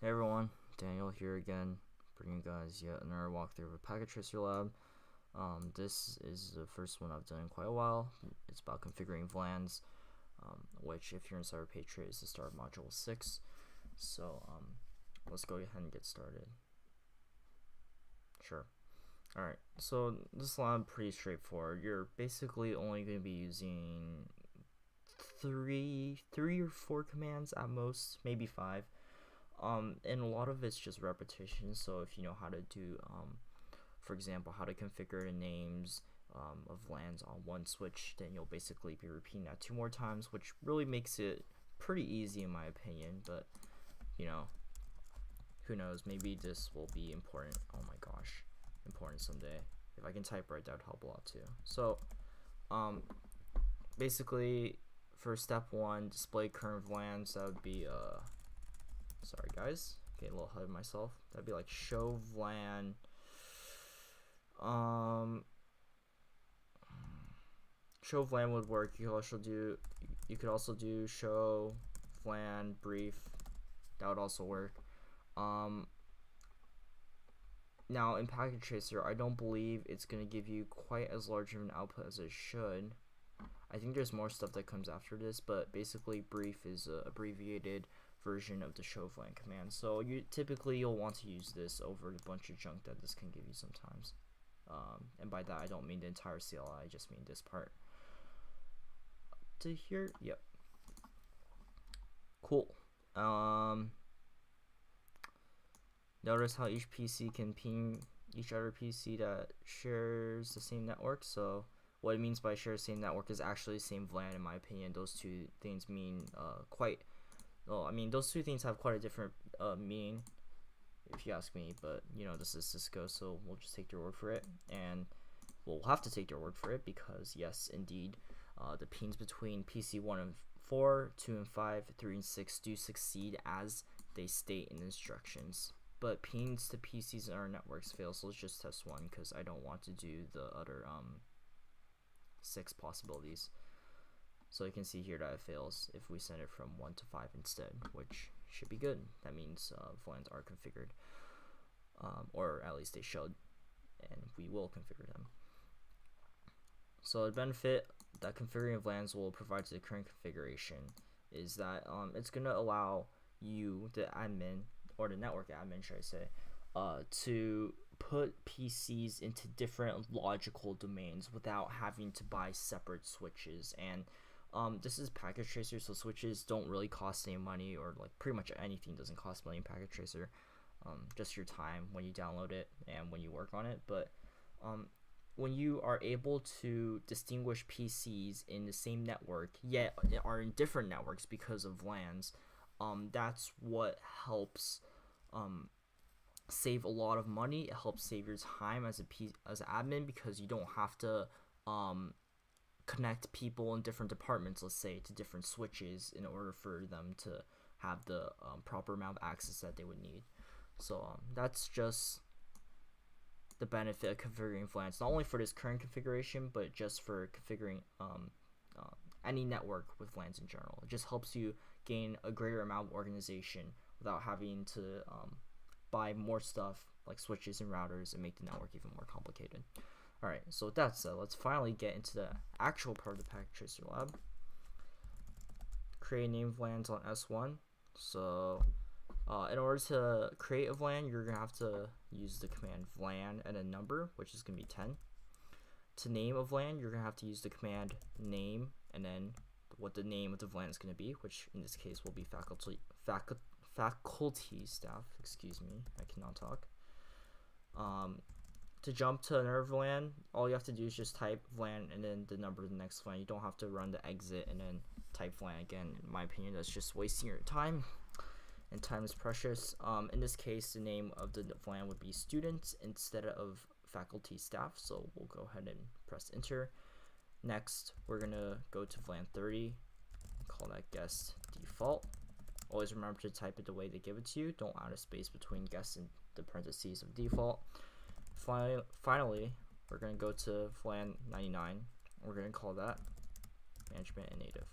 Hey everyone, Daniel here again, bringing you guys yet another walkthrough of a packet tracer lab. This is the first one I've done in quite a while. It's about configuring VLANs, which if you're in CyberPatriot is the start of module 6. So let's go ahead and get started. Sure. Alright, so this lab pretty straightforward. You're basically only going to be using three or four commands at most, maybe 5. And a lot of it's just repetition. So if you know how to do, for example, how to configure the names of VLANs on one switch, then you'll basically be repeating that 2 more times, which really makes it pretty easy in my opinion. But you know, who knows, maybe this will be important. Oh my gosh, important someday. If I can type right, that would help a lot too. So basically for step 1, display current VLANs, that would be sorry guys, getting a little ahead of myself. That'd be like show VLAN. Show VLAN would work. You could also do show VLAN brief. That would also work. Now in packet tracer, I don't believe it's gonna give you quite as large of an output as it should. I think there's more stuff that comes after this, but basically brief is a abbreviated version of the show VLAN command. So you'll want to use this over a bunch of junk that this can give you sometimes. And by that I don't mean the entire CLI, I just mean this part. To here, yep. Cool. Notice how each PC can ping each other PC that shares the same network. So what it means by share the same network is actually the same VLAN in my opinion. Those two things mean those two things have quite a different meaning, if you ask me, but you know, this is Cisco, so we'll just take their word for it, and we'll have to take their word for it because yes, indeed, the pings between PC 1 and 4, 2 and 5, 3 and 6 do succeed as they state in instructions, but pings to PCs in our networks fail, so let's just test 1 because I don't want to do the other 6 possibilities. So you can see here that it fails if we send it from 1 to 5 instead, which should be good. That means VLANs are configured, or at least they should, and we will configure them. So the benefit that configuring VLANs will provide to the current configuration is that it's going to allow you, the admin, or the network admin should I say, to put PCs into different logical domains without having to buy separate switches. And this is packet tracer, so switches don't really cost any money, or like pretty much anything doesn't cost money in packet tracer, just your time when you download it and when you work on it. But when you are able to distinguish PCs in the same network yet are in different networks because of VLANs, that's what helps save a lot of money. It helps save your time as an admin because you don't have to connect people in different departments, let's say, to different switches in order for them to have the proper amount of access that they would need. So that's just the benefit of configuring VLANs, not only for this current configuration, but just for configuring any network with VLANs in general. It just helps you gain a greater amount of organization without having to buy more stuff like switches and routers and make the network even more complicated. Alright, so with that said, let's finally get into the actual part of the packet tracer lab. Create name VLANs on S1. So in order to create a VLAN, you're going to have to use the command VLAN and a number, which is going to be 10. To name a VLAN, you're going to have to use the command name and then what the name of the VLAN is going to be, which in this case will be faculty staff. Excuse me, I cannot talk. To jump to another VLAN, all you have to do is just type VLAN and then the number of the next VLAN. You don't have to run the exit and then type VLAN again. In my opinion, that's just wasting your time, and time is precious. In this case, the name of the VLAN would be students instead of faculty staff, so we'll go ahead and press enter. Next, we're gonna go to VLAN 30, call that guest default. Always remember to type it the way they give it to you. Don't add a space between guest and the parentheses of default. Finally, we're going to go to VLAN 99. We're going to call that management and native.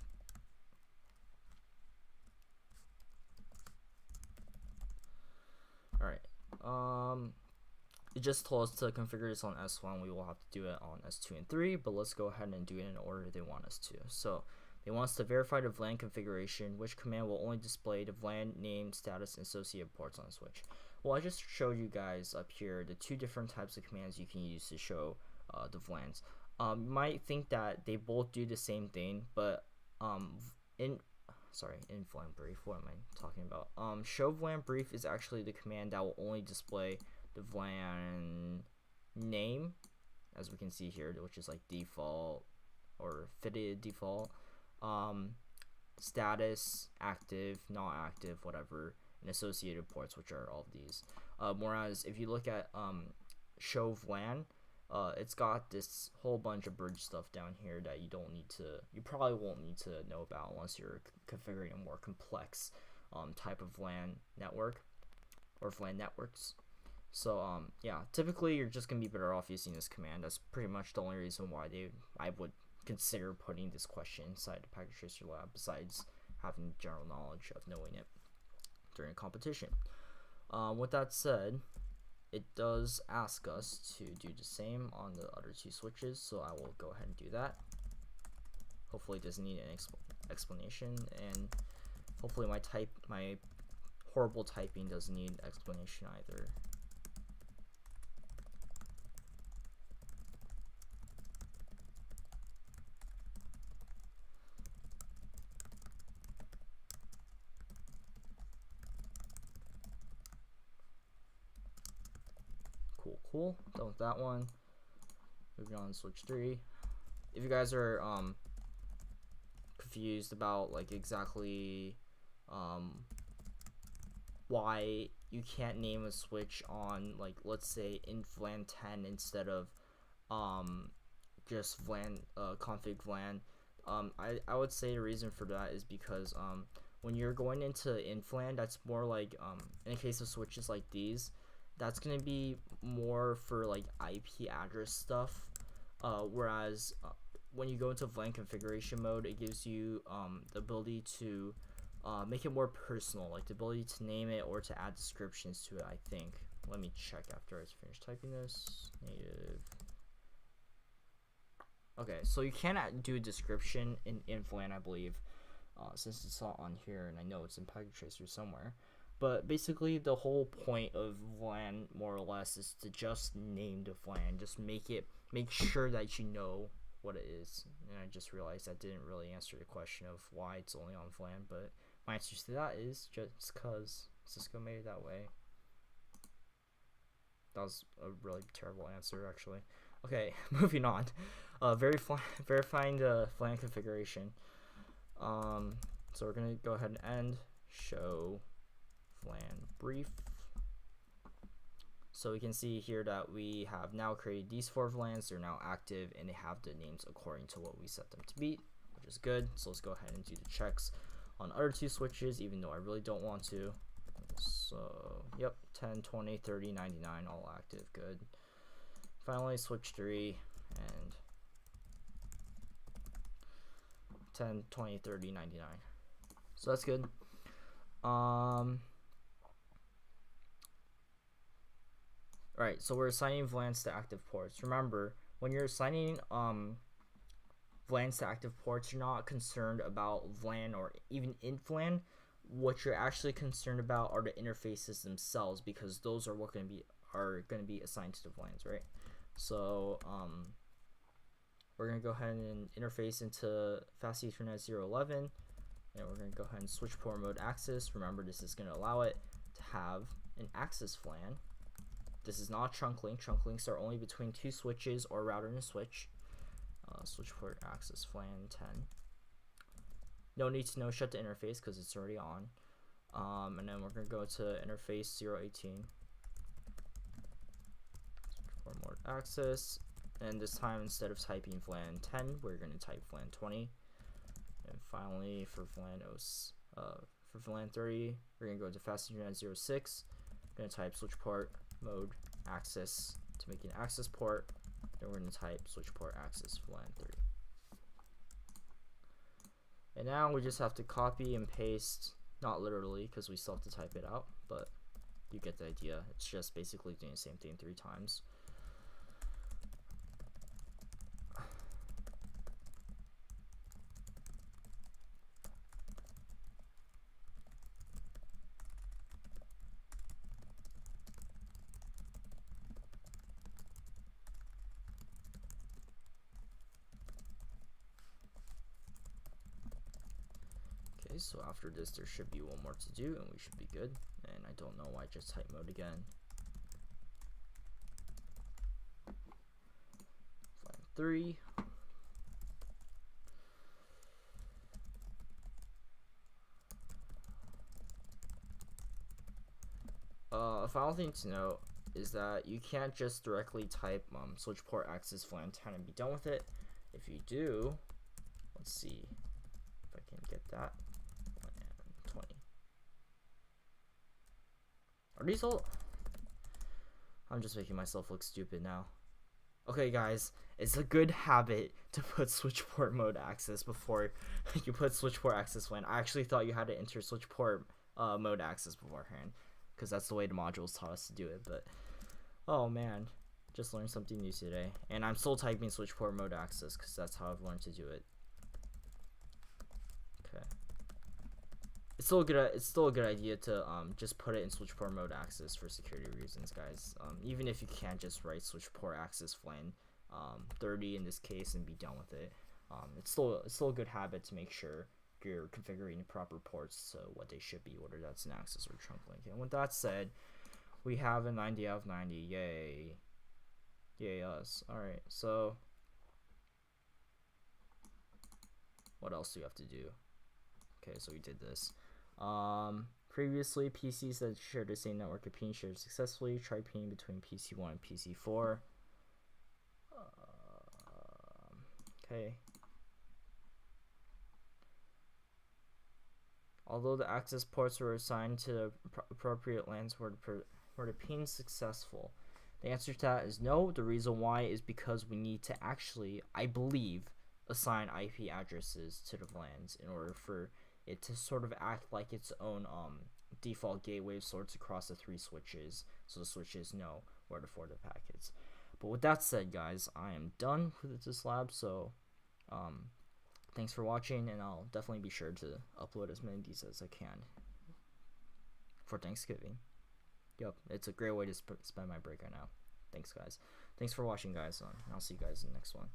it just told us to configure this on S1. We will have to do it on S2 and 3, but let's go ahead and do it in order they want us to. So they want us to verify the VLAN configuration, which command will only display the VLAN name, status, and associated ports on the switch. Well, I just showed you guys up here the two different types of commands you can use to show the VLANs. You might think that they both do the same thing, but in VLAN brief, what am I talking about? Show VLAN brief is actually the command that will only display the VLAN name, as we can see here, which is like default or fitted default, status, active, not active, whatever, and associated ports, which are all of these. Whereas if you look at show VLAN, it's got this whole bunch of bridge stuff down here that you probably won't need to know about unless you're configuring a more complex type of VLAN network or VLAN networks. So yeah, typically you're just gonna be better off using this command. That's pretty much the only reason why I would consider putting this question inside the packet tracer lab, besides having general knowledge of knowing it during a competition. With that said, it does ask us to do the same on the other two switches, so I will go ahead and do that. Hopefully it doesn't need an explanation, and hopefully my horrible typing doesn't need explanation either. Cool. Done with that one. Moving on to switch 3. If you guys are confused about like exactly why you can't name a switch on, like, let's say in VLAN 10 instead of just VLAN config VLAN, I would say the reason for that is because when you're going into inflan, that's more like in the case of switches like these, that's gonna be more for like IP address stuff, whereas when you go into VLAN configuration mode, it gives you the ability to make it more personal, like the ability to name it or to add descriptions to it, I think. Let me check after I finish typing this. Native. Okay, so you cannot do a description in VLAN, I believe, since it's not on here, and I know it's in packet tracer somewhere. But basically, the whole point of VLAN, more or less, is to just name the VLAN. Just make sure that you know what it is. And I just realized I didn't really answer the question of why it's only on VLAN, but my answer to that is just because Cisco made it that way. That was a really terrible answer, actually. Okay, moving on. Verifying the VLAN configuration. So we're gonna go ahead and end show VLAN brief. So we can see here that we have now created these 4 VLANs. They're now active and they have the names according to what we set them to be, which is good. So let's go ahead and do the checks on other 2 switches, even though I really don't want to. So yep, 10, 20, 30, 99, all active, good. Finally, switch 3 and 10, 20, 30, 99. So that's good. Alright, so we're assigning VLANs to active ports. Remember, when you're assigning VLANs to active ports, you're not concerned about VLAN or even inflan. What you're actually concerned about are the interfaces themselves, because those are what are going to be assigned to the VLANs, right? So we're going to go ahead and interface into Fast Ethernet 011, and we're going to go ahead and switch port mode access. Remember, this is going to allow it to have an access VLAN. This is not a trunk link. Trunk links are only between 2 switches or router and a switch. Switch port access VLAN 10. No need to shut the interface because it's already on. And then we're going to go to interface 018. Switch port mode access. And this time, instead of typing VLAN 10, we're going to type VLAN 20. And finally, for VLAN 30, we're going to go to Fast Ethernet 06. We're going to type switch port mode access to make an access port. Then we're going to type switch port access VLAN 30. And now we just have to copy and paste, not literally because we still have to type it out, but you get the idea. It's just basically doing the same thing 3 times. Okay, so after this there should be one more to do and we should be good. And I don't know why I just type mode again. VLAN 3. A final thing to note is that you can't just directly type switch port access VLAN 10 and be done with it. If you do, let's see if I can get that. VLAN 20. Are these all? I'm just making myself look stupid now. Okay guys, it's a good habit to put switch port mode access before you put switch port access VLAN. I actually thought you had to enter switch port mode access beforehand, because that's the way the modules taught us to do it. But oh man, just learned something new today, and I'm still typing switch port mode access because that's how I've learned to do it. Okay, it's still a good idea to just put it in switch port mode access for security reasons, guys. Even if you can't just write switch port access VLAN 30 in this case and be done with it, it's still a good habit to make sure you're configuring the proper ports to what they should be, whether that's an access or trunk link. And with that said, we have a 90 out of 90. Yay. Yay us. Alright, so what else do you have to do? Okay, so we did this. Previously, PCs that share the same network are being shared successfully. Try pinging between PC1 and PC4. Okay. Although the access ports were assigned to the appropriate LANs were the pings successful? The answer to that is no. The reason why is because we need to actually, I believe, assign IP addresses to the VLANs in order for it to sort of act like its own default gateway sorts across the 3 switches, so the switches know where to forward the packets. But with that said, guys, I am done with this lab, so thanks for watching, and I'll definitely be sure to upload as many of these as I can for Thanksgiving. Yep, it's a great way to spend my break right now. Thanks, guys. Thanks for watching, guys, and I'll see you guys in the next one.